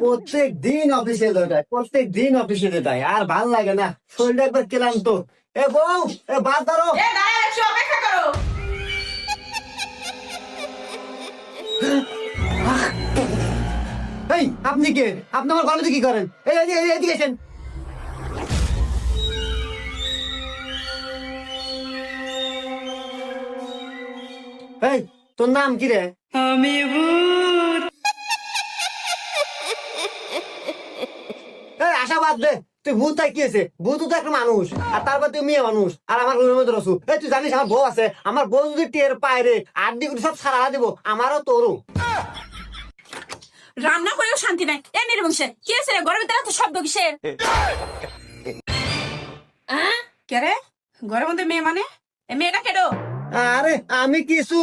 প্রত্যেক দিন অফিসে যায়, প্রত্যেক দিন অফিসে যায়, আর ভাল লাগে না, শরীরটা একবার ক্লান্ত। এ বউ, এ বাদ ধরো। অপেক্ষা করো। এই আপনি কে? আপনি আমার ঘরে কি করেন? এই এদিকে এসেন। এই তোর নাম কি রে? আমি ভূত। এই আশা বাদ দে, তুই ভূত তাই কি আছে? ভূত তো একটা মানুষ, আর তারপর তুই মেয়ে মানুষ, আর আমার রুমের মধ্যে রসু। এই তুই জানিস আমার বউ আছে? আমার বউ যদি টের পায় রে, আড্ডি গুটি সব সারা দিব, আমারও তোরও। রান্না করেও শান্তি নাই। এ নির্বংশে কি আছে রে? ঘরের ভিতরে এত শব্দ কিসের? কে রে? ঘরের মধ্যে মেয়ে মানে? এ মেয়েটা কেডো? আরে আমি কিছু